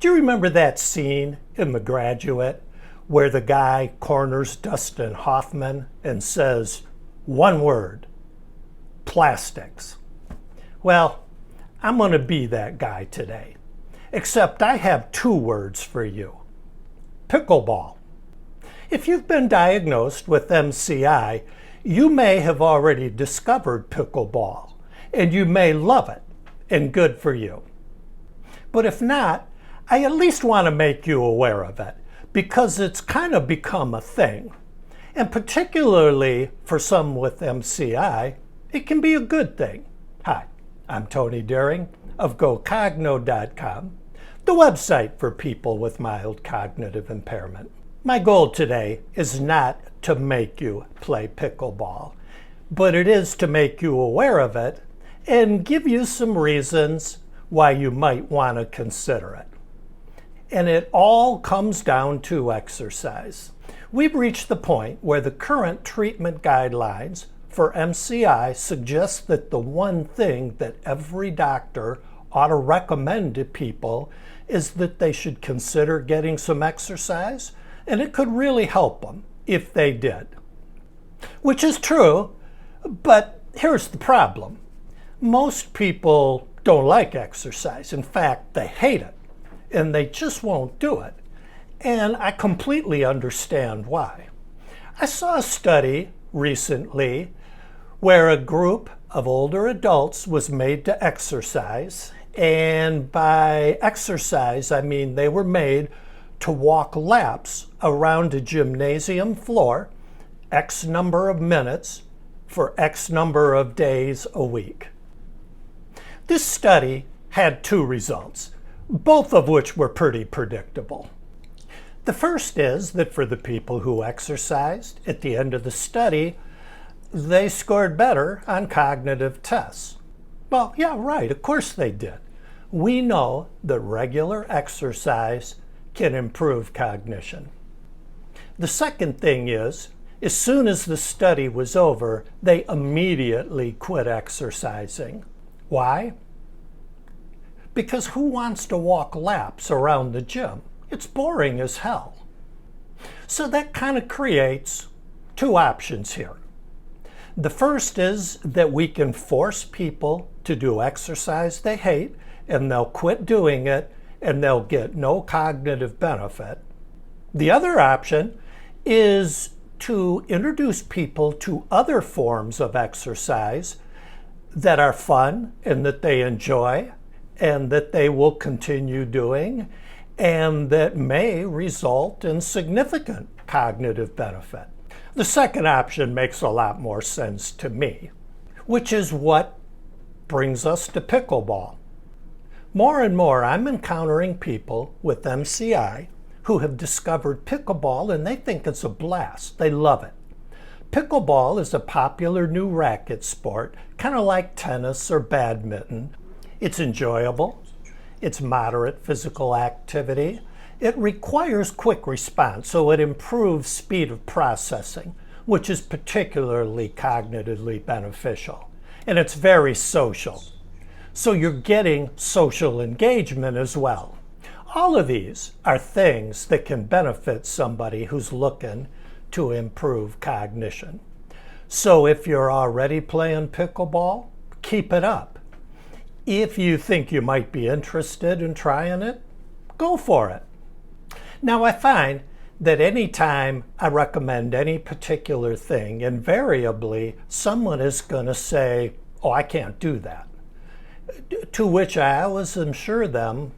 Do you remember that scene in The Graduate where the guy corners Dustin Hoffman and says, one word, plastics? Well, I'm going to be that guy today, except I have two words for you: pickleball. If you've been diagnosed with MCI, you may have already discovered pickleball, and you may love it, and good for you. But if not, I at least want to make you aware of it, because it's kind of become a thing. And particularly for some with MCI, it can be a good thing. Hi, I'm Tony Daring of GoCogno.com, the website for people with mild cognitive impairment. My goal today is not to make you play pickleball, but it is to make you aware of it and give you some reasons why you might want to consider it. And it all comes down to exercise. We've reached the point where the current treatment guidelines for MCI suggest that the one thing that every doctor ought to recommend to people is that they should consider getting some exercise, and it could really help them if they did. Which is true, but here's the problem. Most people don't like exercise. In fact, they hate it, and they just won't do it. And I completely understand why. I saw a study recently where a group of older adults was made to exercise, and by exercise I mean they were made to walk laps around a gymnasium floor X number of minutes for X number of days a week. This study had two results, both of which were pretty predictable. The first is that for the people who exercised, at the end of the study, they scored better on cognitive tests. Well, yeah, right, of course they did. We know that regular exercise can improve cognition. The second thing is, as soon as the study was over, they immediately quit exercising. Why? Because who wants to walk laps around the gym? It's boring as hell. So that kind of creates two options here. The first is that we can force people to do exercise they hate, and they'll quit doing it, and they'll get no cognitive benefit. The other option is to introduce people to other forms of exercise that are fun and that they enjoy and that they will continue doing and that may result in significant cognitive benefit. The second option makes a lot more sense to me, which is what brings us to pickleball. More and more I'm encountering people with MCI who have discovered pickleball and they think it's a blast. They love it. Pickleball is a popular new racket sport, kind of like tennis or badminton. It's enjoyable. It's moderate physical activity. It requires quick response, so it improves speed of processing, which is particularly cognitively beneficial. And it's very social. So you're getting social engagement as well. All of these are things that can benefit somebody who's looking to improve cognition. So if you're already playing pickleball, keep it up. If you think you might be interested in trying it, go for it. Now I find that anytime I recommend any particular thing, invariably someone is going to say, oh, I can't do that. To which I always assure them,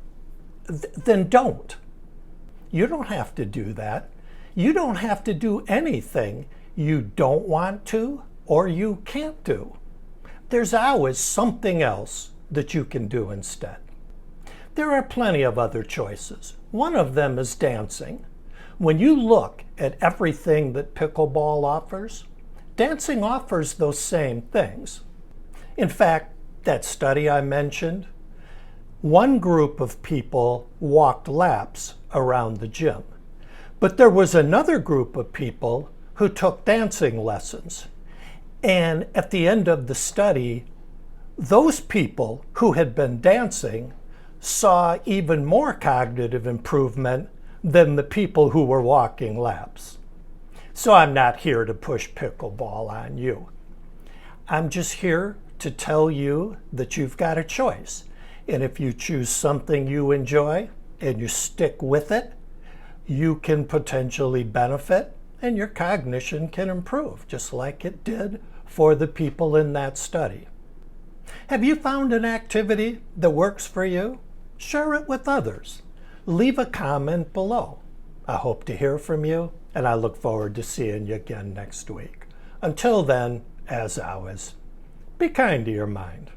then don't. You don't have to do that. You don't have to do anything you don't want to or you can't do. There's always something else that you can do instead. There are plenty of other choices. One of them is dancing. When you look at everything that pickleball offers, dancing offers those same things. In fact, that study I mentioned, one group of people walked laps around the gym, but there was another group of people who took dancing lessons. And at the end of the study, those people who had been dancing saw even more cognitive improvement than the people who were walking laps. So I'm not here to push pickleball on you. I'm just here to tell you that you've got a choice. And if you choose something you enjoy and you stick with it, you can potentially benefit and your cognition can improve, just like it did for the people in that study. Have you found an activity that works for you? Share it with others. Leave a comment below. I hope to hear from you, and I look forward to seeing you again next week. Until then, as always, be kind to your mind.